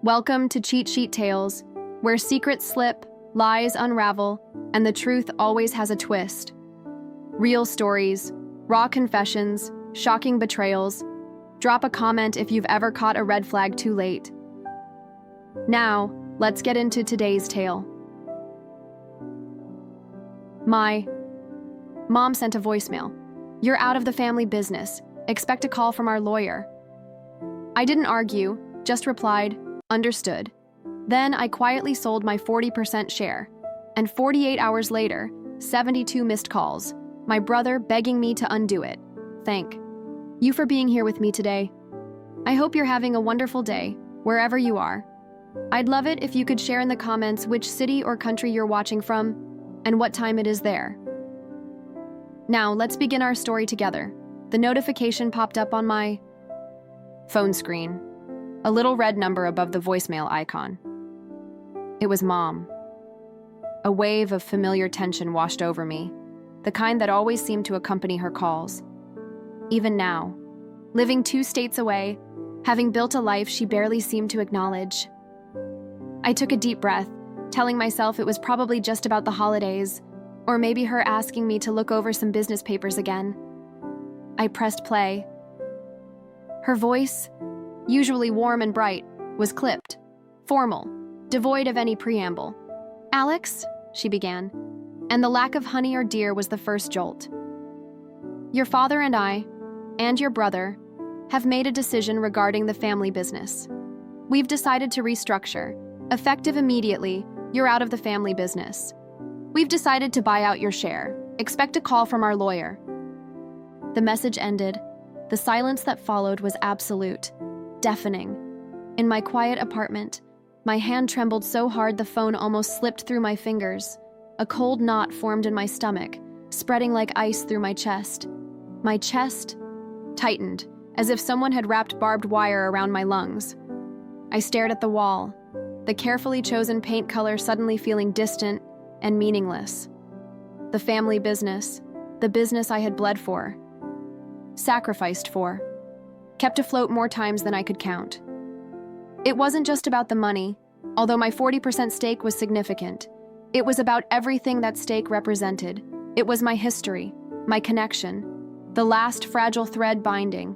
Welcome to Cheat Sheet Tales, where secrets slip, lies unravel, and the truth always has a twist. Real stories, raw confessions, shocking betrayals. Drop a comment if you've ever caught a red flag too late. Now, let's get into today's tale. My mom sent a voicemail. "You're out of the family business. Expect a call from our lawyer." I didn't argue, just replied, "Understood." Then I quietly sold my 40% share. And 48 hours later, 72 missed calls, my brother begging me to undo it. Thank you for being here with me today. I hope you're having a wonderful day, wherever you are. I'd love it if you could share in the comments which city or country you're watching from and what time it is there. Now, let's begin our story together. The notification popped up on my phone screen, a little red number above the voicemail icon. It was Mom. A wave of familiar tension washed over me, the kind that always seemed to accompany her calls. Even now, living 2 states away, having built a life she barely seemed to acknowledge. I took a deep breath, telling myself it was probably just about the holidays, or maybe her asking me to look over some business papers again. I pressed play. Her voice, usually warm and bright, was clipped, formal, devoid of any preamble. "Alex," she began, and the lack of honey or deer was the first jolt. "Your father and I, and your brother, have made a decision regarding the family business. We've decided to restructure. Effective immediately, you're out of the family business. We've decided to buy out your share. Expect a call from our lawyer." The message ended. The silence that followed was absolute, deafening. In my quiet apartment, my hand trembled so hard the phone almost slipped through my fingers. A cold knot formed in my stomach, spreading like ice through my chest. My chest tightened, as if someone had wrapped barbed wire around my lungs. I stared at the wall, the carefully chosen paint color suddenly feeling distant and meaningless. The family business, the business I had bled for, sacrificed for, kept afloat more times than I could count. It wasn't just about the money, although my 40% stake was significant. It was about everything that stake represented. It was my history, my connection, the last fragile thread binding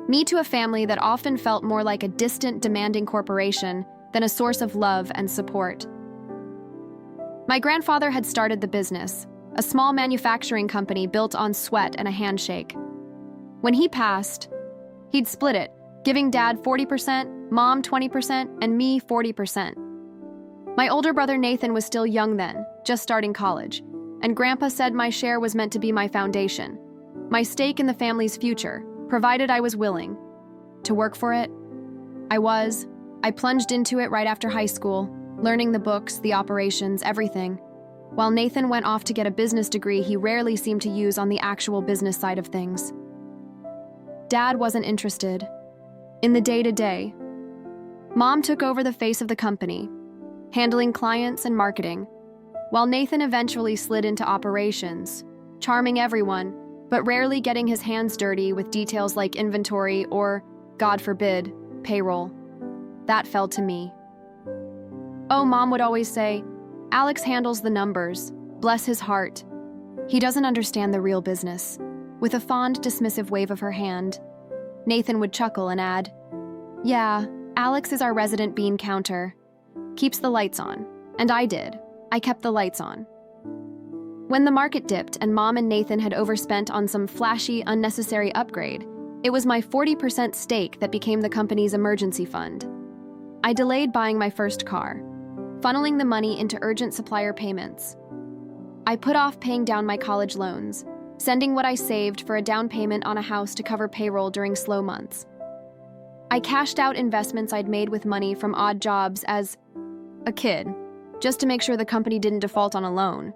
me to a family that often felt more like a distant, demanding corporation than a source of love and support. My grandfather had started the business, a small manufacturing company built on sweat and a handshake. When he passed, he'd split it, giving Dad 40%, Mom 20%, and me 40%. My older brother Nathan was still young then, just starting college, and Grandpa said my share was meant to be my foundation, my stake in the family's future, provided I was willing to work for it. I plunged into it right after high school, learning the books, the operations, everything. While Nathan went off to get a business degree he rarely seemed to use on the actual business side of things. Dad wasn't interested in the day-to-day. Mom took over the face of the company, handling clients and marketing, while Nathan eventually slid into operations, charming everyone, but rarely getting his hands dirty with details like inventory or, God forbid, payroll. That fell to me. Oh, Mom would always say, "Alex handles the numbers, bless his heart. He doesn't understand the real business." With a fond, dismissive wave of her hand, Nathan would chuckle and add, "Yeah, Alex is our resident bean counter. Keeps the lights on." And I did. I kept the lights on. When the market dipped and Mom and Nathan had overspent on some flashy, unnecessary upgrade, it was my 40% stake that became the company's emergency fund. I delayed buying my first car, funneling the money into urgent supplier payments. I put off paying down my college loans, sending what I saved for a down payment on a house to cover payroll during slow months. I cashed out investments I'd made with money from odd jobs as a kid, just to make sure the company didn't default on a loan.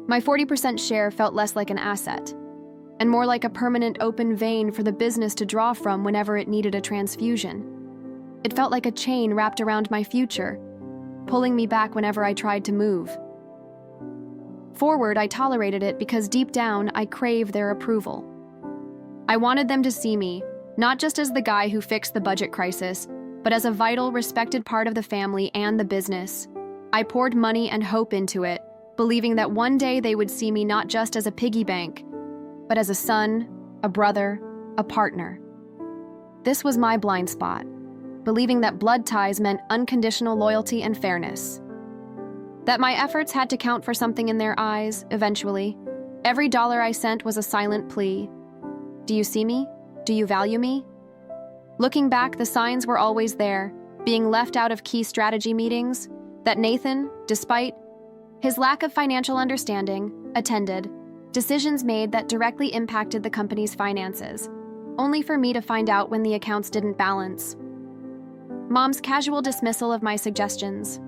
My 40% share felt less like an asset, and more like a permanent open vein for the business to draw from whenever it needed a transfusion. It felt like a chain wrapped around my future, pulling me back whenever I tried to move. Forward, I tolerated it because deep down, I craved their approval. I wanted them to see me, not just as the guy who fixed the budget crisis, but as a vital, respected part of the family and the business. I poured money and hope into it, believing that one day they would see me not just as a piggy bank, but as a son, a brother, a partner. This was my blind spot, believing that blood ties meant unconditional loyalty and fairness. That my efforts had to count for something in their eyes, eventually. Every dollar I sent was a silent plea. Do you see me? Do you value me? Looking back, the signs were always there, being left out of key strategy meetings, that Nathan, despite his lack of financial understanding, attended, decisions made that directly impacted the company's finances, only for me to find out when the accounts didn't balance. Mom's casual dismissal of my suggestions,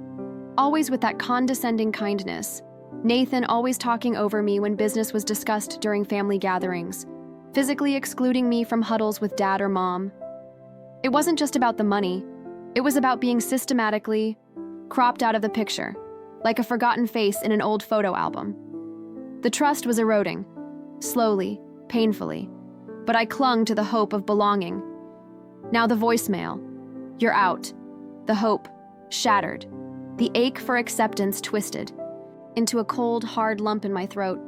always with that condescending kindness. Nathan always talking over me when business was discussed during family gatherings, physically excluding me from huddles with dad or mom. It wasn't just about the money. It was about being systematically cropped out of the picture, like a forgotten face in an old photo album. The trust was eroding, slowly, painfully, but I clung to the hope of belonging. Now the voicemail. You're out. The hope shattered. The ache for acceptance twisted into a cold, hard lump in my throat.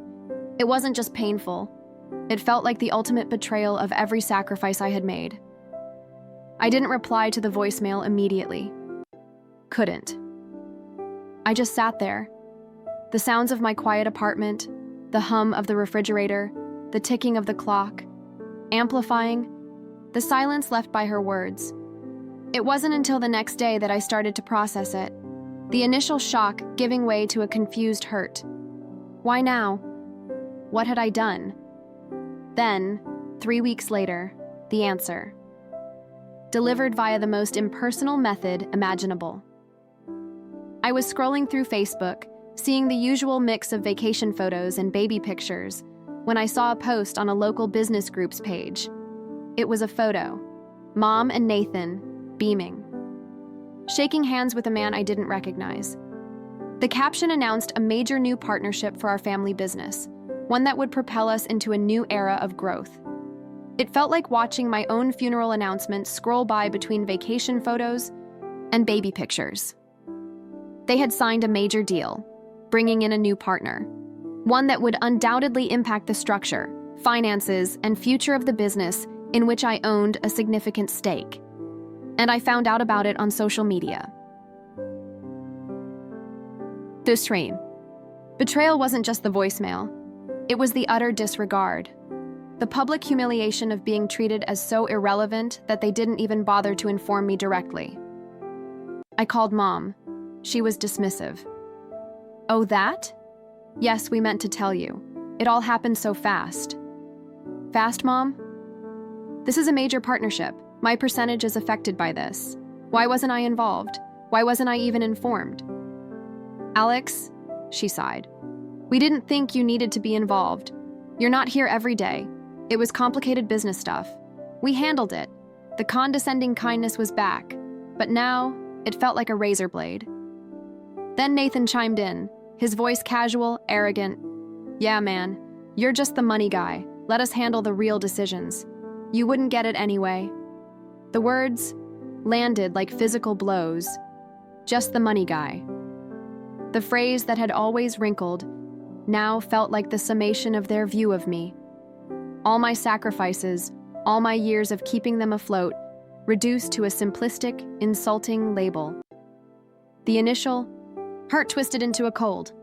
It wasn't just painful. It felt like the ultimate betrayal of every sacrifice I had made. I didn't reply to the voicemail immediately. Couldn't. I just sat there. The sounds of my quiet apartment, the hum of the refrigerator, the ticking of the clock, amplifying the silence left by her words. It wasn't until the next day that I started to process it, the initial shock giving way to a confused hurt. Why now? What had I done? Then, 3 weeks later, the answer. Delivered via the most impersonal method imaginable. I was scrolling through Facebook, seeing the usual mix of vacation photos and baby pictures, when I saw a post on a local business group's page. It was a photo. Mom and Nathan, beaming, shaking hands with a man I didn't recognize. The caption announced a major new partnership for our family business, one that would propel us into a new era of growth. It felt like watching my own funeral announcement scroll by between vacation photos and baby pictures. They had signed a major deal, bringing in a new partner, one that would undoubtedly impact the structure, finances, and future of the business in which I owned a significant stake. And I found out about it on social media. This stream. Betrayal wasn't just the voicemail. It was the utter disregard. The public humiliation of being treated as so irrelevant that they didn't even bother to inform me directly. I called Mom. She was dismissive. Oh, that? Yes, we meant to tell you. It all happened so fast. Fast, Mom? This is a major partnership. My percentage is affected by this. Why wasn't I involved? Why wasn't I even informed? Alex, she sighed. We didn't think you needed to be involved. You're not here every day. It was complicated business stuff. We handled it. The condescending kindness was back, but now it felt like a razor blade. Then Nathan chimed in, his voice casual, arrogant. Yeah, man, you're just the money guy. Let us handle the real decisions. You wouldn't get it anyway. The words landed like physical blows. Just the money guy. The phrase that had always wrinkled now felt like the summation of their view of me. All my sacrifices, all my years of keeping them afloat, reduced to a simplistic, insulting label. The initial hurt twisted into a cold,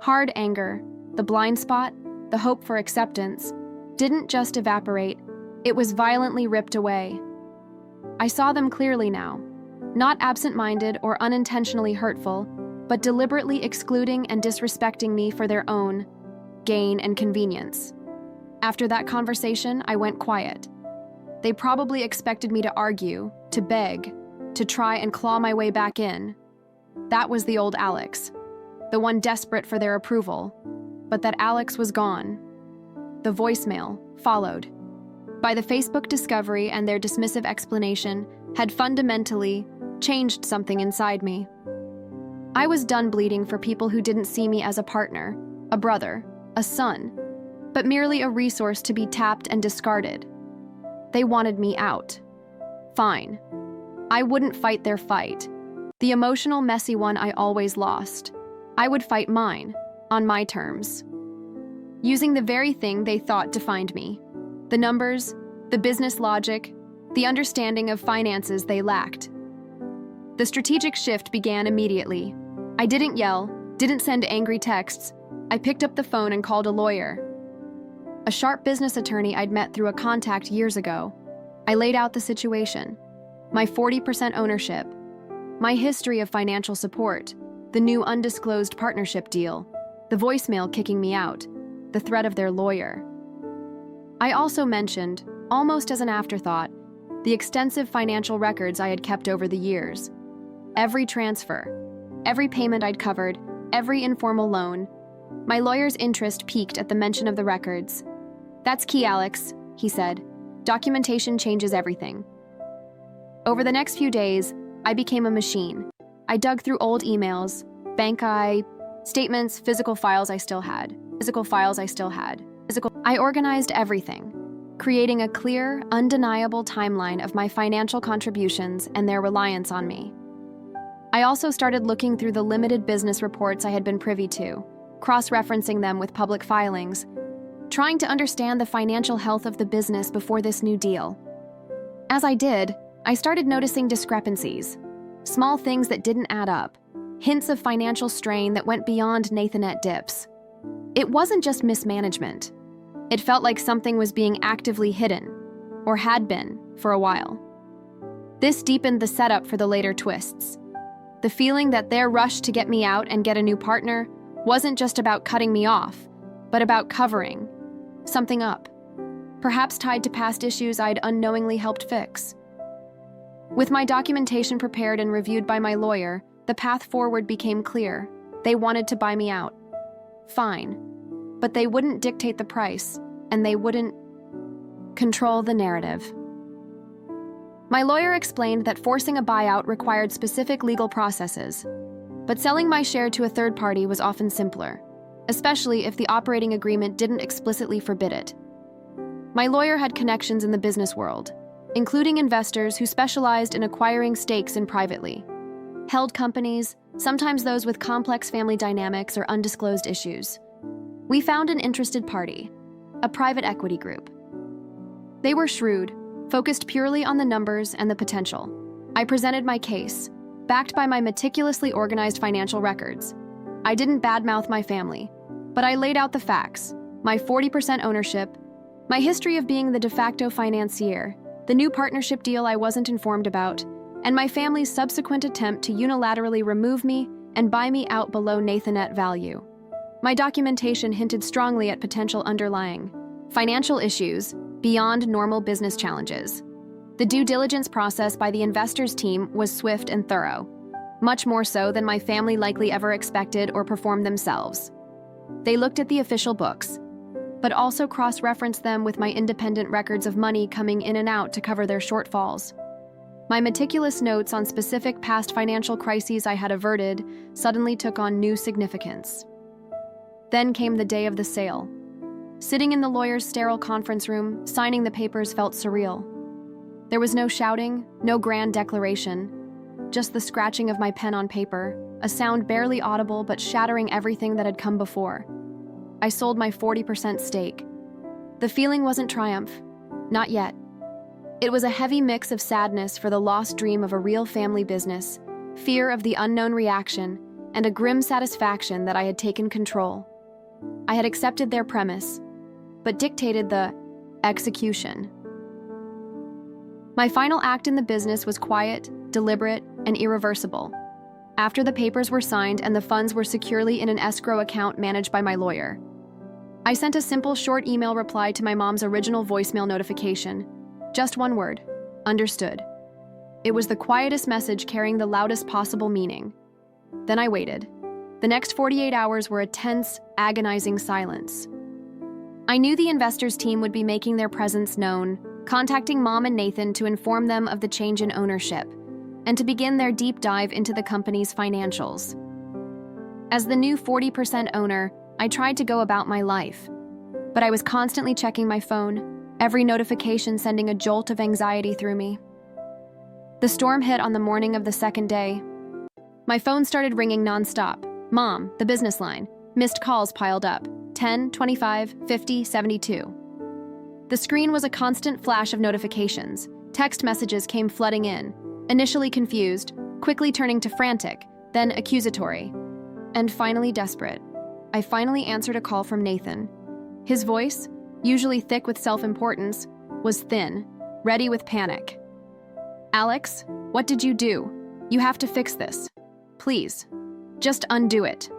hard anger, the blind spot, the hope for acceptance, didn't just evaporate, it was violently ripped away. I saw them clearly now, not absent-minded or unintentionally hurtful, but deliberately excluding and disrespecting me for their own gain and convenience. After that conversation, I went quiet. They probably expected me to argue, to beg, to try and claw my way back in. That was the old Alex, the one desperate for their approval. But that Alex was gone. The voicemail followed. By the Facebook discovery and their dismissive explanation had fundamentally changed something inside me. I was done bleeding for people who didn't see me as a partner, a brother, a son, but merely a resource to be tapped and discarded. They wanted me out. Fine. I wouldn't fight their fight, the emotional, messy one I always lost. I would fight mine, on my terms, using the very thing they thought defined me: the numbers, the business logic, the understanding of finances they lacked. The strategic shift began immediately. I didn't yell, didn't send angry texts. I picked up the phone and called a lawyer, a sharp business attorney I'd met through a contact years ago. I laid out the situation: my 40% ownership, my history of financial support, the new undisclosed partnership deal, the voicemail kicking me out, the threat of their lawyer. I also mentioned, almost as an afterthought, the extensive financial records I had kept over the years. Every transfer, every payment I'd covered, every informal loan. My lawyer's interest peaked at the mention of the records. "That's key, Alex," he said. "Documentation changes everything." Over the next few days, I became a machine. I dug through old emails, bank statements, physical files I still had. I organized everything, creating a clear, undeniable timeline of my financial contributions and their reliance on me. I also started looking through the limited business reports I had been privy to, cross-referencing them with public filings, trying to understand the financial health of the business before this new deal. As I did, I started noticing discrepancies, small things that didn't add up, hints of financial strain that went beyond Nathanette dips. It wasn't just mismanagement. It felt like something was being actively hidden, or had been for a while. This deepened the setup for the later twists. The feeling that their rush to get me out and get a new partner wasn't just about cutting me off, but about covering something up, perhaps tied to past issues I'd unknowingly helped fix. With my documentation prepared and reviewed by my lawyer, the path forward became clear. They wanted to buy me out. Fine. But they wouldn't dictate the price, and they wouldn't control the narrative. My lawyer explained that forcing a buyout required specific legal processes, but selling my share to a third party was often simpler, especially if the operating agreement didn't explicitly forbid it. My lawyer had connections in the business world, including investors who specialized in acquiring stakes in privately held companies, sometimes those with complex family dynamics or undisclosed issues. We found an interested party, a private equity group. They were shrewd, focused purely on the numbers and the potential. I presented my case, backed by my meticulously organized financial records. I didn't badmouth my family, but I laid out the facts: my 40% ownership, my history of being the de facto financier, the new partnership deal I wasn't informed about, and my family's subsequent attempt to unilaterally remove me and buy me out below Nathanette value. My documentation hinted strongly at potential underlying financial issues beyond normal business challenges. The due diligence process by the investors team was swift and thorough, much more so than my family likely ever expected or performed themselves. They looked at the official books, but also cross-referenced them with my independent records of money coming in and out to cover their shortfalls. My meticulous notes on specific past financial crises I had averted suddenly took on new significance. Then came the day of the sale. Sitting in the lawyer's sterile conference room, signing the papers felt surreal. There was no shouting, no grand declaration, just the scratching of my pen on paper, a sound barely audible but shattering everything that had come before. I sold my 40% stake. The feeling wasn't triumph, not yet. It was a heavy mix of sadness for the lost dream of a real family business, fear of the unknown reaction, and a grim satisfaction that I had taken control. I had accepted their premise, but dictated the execution. My final act in the business was quiet, deliberate, and irreversible. After the papers were signed and the funds were securely in an escrow account managed by my lawyer, I sent a simple short email reply to my mom's original voicemail notification. Just one word: understood. It was the quietest message carrying the loudest possible meaning. Then I waited. The next 48 hours were a tense, agonizing silence. I knew the investors team would be making their presence known, contacting Mom and Nathan to inform them of the change in ownership, and to begin their deep dive into the company's financials. As the new 40% owner, I tried to go about my life, but I was constantly checking my phone, every notification sending a jolt of anxiety through me. The storm hit on the morning of the second day. My phone started ringing nonstop. Mom, the business line. Missed calls piled up. 10, 25, 50, 72. The screen was a constant flash of notifications. Text messages came flooding in, initially confused, quickly turning to frantic, then accusatory, and finally desperate. I finally answered a call from Nathan. His voice, usually thick with self-importance, was thin, ready with panic. Alex, what did you do? You have to fix this. Please, just undo it.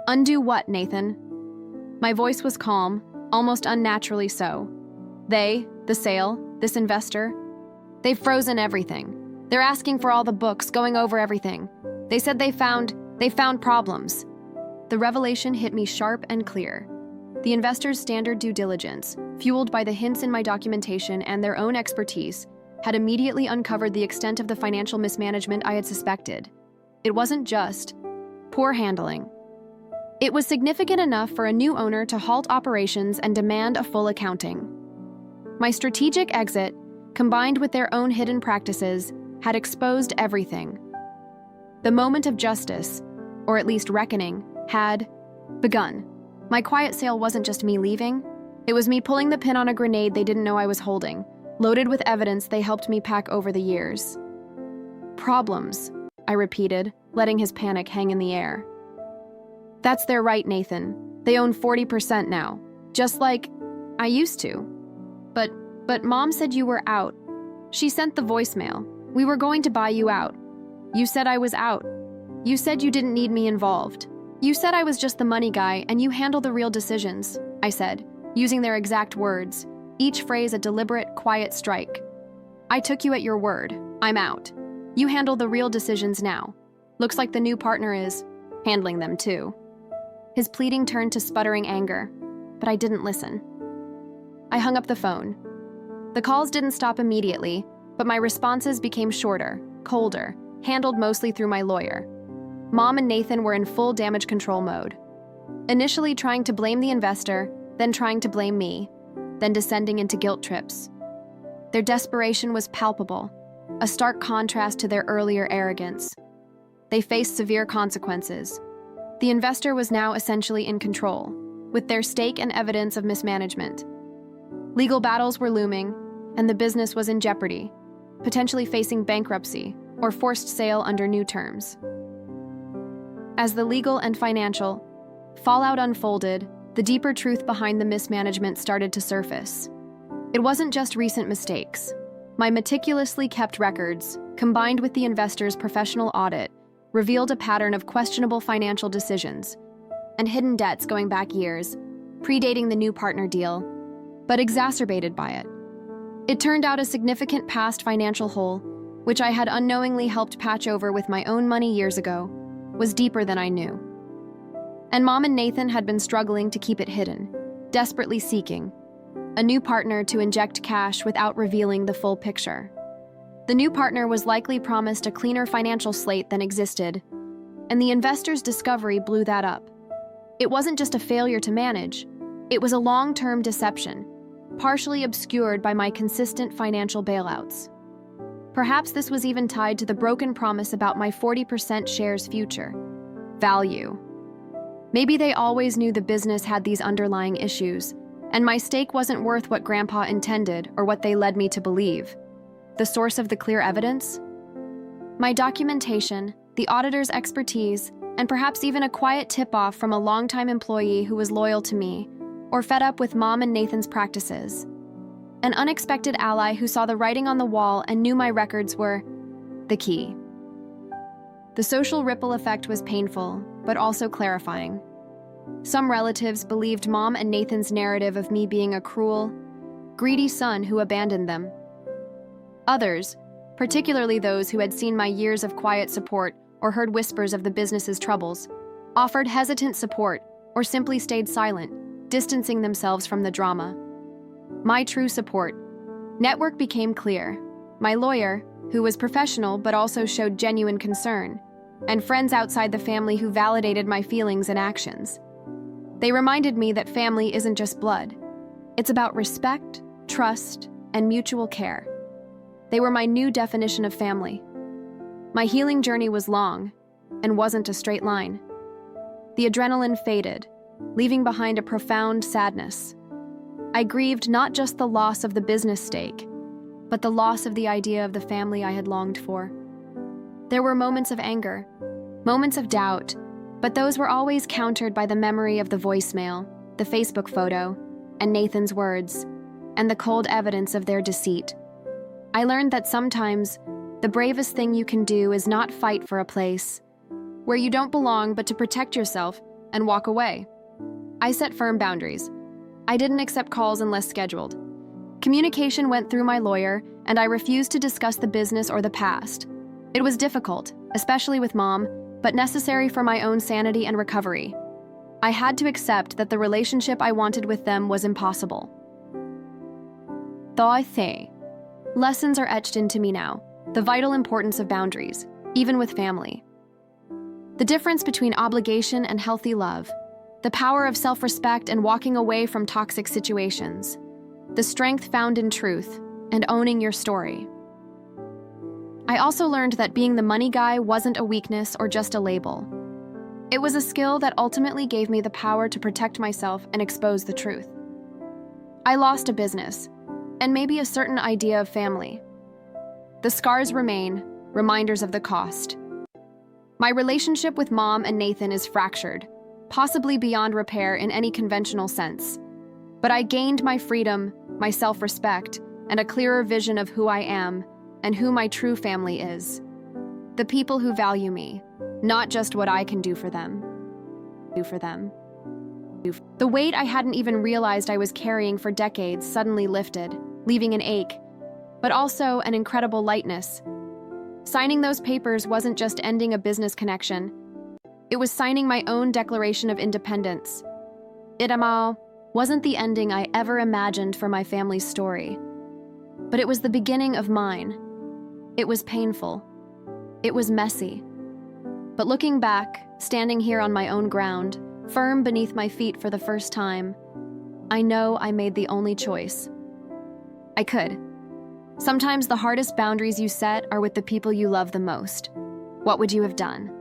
Undo what, Nathan? My voice was calm, almost unnaturally so. They, the sale, this investor, they've frozen everything. They're asking for all the books, going over everything. They said they found problems. The revelation hit me sharp and clear. The investor's standard due diligence, fueled by the hints in my documentation and their own expertise, had immediately uncovered the extent of the financial mismanagement I had suspected. It wasn't just poor handling. It was significant enough for a new owner to halt operations and demand a full accounting. My strategic exit, combined with their own hidden practices, had exposed everything. The moment of justice, or at least reckoning, had begun. My quiet sale wasn't just me leaving. It was me pulling the pin on a grenade they didn't know I was holding, loaded with evidence they helped me pack over the years. Problems, I repeated, letting his panic hang in the air. That's their right, Nathan. They own 40% now, just like I used to. But Mom said you were out. She sent the voicemail. We were going to buy you out. You said I was out. You said you didn't need me involved. You said I was just the money guy and you handle the real decisions, I said, using their exact words, each phrase a deliberate, quiet strike. I took you at your word. I'm out. You handle the real decisions now. Looks like the new partner is handling them too. His pleading turned to sputtering anger, but I didn't listen. I hung up the phone. The calls didn't stop immediately, but my responses became shorter, colder, handled mostly through my lawyer. Mom and Nathan were in full damage control mode. Initially trying to blame the investor, then trying to blame me, then descending into guilt trips. Their desperation was palpable, a stark contrast to their earlier arrogance. They faced severe consequences. The investor was now essentially in control, with their stake and evidence of mismanagement. Legal battles were looming, and the business was in jeopardy, potentially facing bankruptcy or forced sale under new terms. As the legal and financial fallout unfolded, the deeper truth behind the mismanagement started to surface. It wasn't just recent mistakes. My meticulously kept records, combined with the investor's professional audit, revealed a pattern of questionable financial decisions and hidden debts going back years, predating the new partner deal, but exacerbated by it. It turned out a significant past financial hole, which I had unknowingly helped patch over with my own money years ago, was deeper than I knew. And Mom and Nathan had been struggling to keep it hidden, desperately seeking a new partner to inject cash without revealing the full picture. The new partner was likely promised a cleaner financial slate than existed, and the investor's discovery blew that up. It wasn't just a failure to manage, it was a long-term deception, partially obscured by my consistent financial bailouts. Perhaps this was even tied to the broken promise about my 40% shares future value. Maybe they always knew the business had these underlying issues, and my stake wasn't worth what Grandpa intended or what they led me to believe. The source of the clear evidence? My documentation, the auditor's expertise, and perhaps even a quiet tip-off from a longtime employee who was loyal to me or fed up with Mom and Nathan's practices. An unexpected ally who saw the writing on the wall and knew my records were the key. The social ripple effect was painful, but also clarifying. Some relatives believed Mom and Nathan's narrative of me being a cruel, greedy son who abandoned them. Others, particularly those who had seen my years of quiet support or heard whispers of the business's troubles, offered hesitant support or simply stayed silent, distancing themselves from the drama. My true support network became clear. My lawyer, who was professional but also showed genuine concern, and friends outside the family who validated my feelings and actions. They reminded me that family isn't just blood. It's about respect, trust, and mutual care. They were my new definition of family. My healing journey was long and wasn't a straight line. The adrenaline faded, leaving behind a profound sadness. I grieved not just the loss of the business stake, but the loss of the idea of the family I had longed for. There were moments of anger, moments of doubt, but those were always countered by the memory of the voicemail, the Facebook photo, and Nathan's words, and the cold evidence of their deceit. I learned that sometimes the bravest thing you can do is not fight for a place where you don't belong, but to protect yourself and walk away. I set firm boundaries. I didn't accept calls unless scheduled. Communication went through my lawyer, and I refused to discuss the business or the past. It was difficult, especially with Mom, but necessary for my own sanity and recovery. I had to accept that the relationship I wanted with them was impossible. Lessons are etched into me now, the vital importance of boundaries, even with family. The difference between obligation and healthy love, the power of self-respect and walking away from toxic situations, the strength found in truth and owning your story. I also learned that being the money guy wasn't a weakness or just a label. It was a skill that ultimately gave me the power to protect myself and expose the truth. I lost a business, and maybe a certain idea of family. The scars remain, reminders of the cost. My relationship with Mom and Nathan is fractured, possibly beyond repair in any conventional sense. But I gained my freedom, my self-respect, and a clearer vision of who I am and who my true family is. The people who value me, not just what I can do for them. The weight I hadn't even realized I was carrying for decades suddenly lifted, leaving an ache, but also an incredible lightness. Signing those papers wasn't just ending a business connection. It was signing my own declaration of independence. It wasn't the ending I ever imagined for my family's story, but it was the beginning of mine. It was painful. It was messy. But looking back, standing here on my own ground, firm beneath my feet for the first time, I know I made the only choice I could. Sometimes the hardest boundaries you set are with the people you love the most. What would you have done?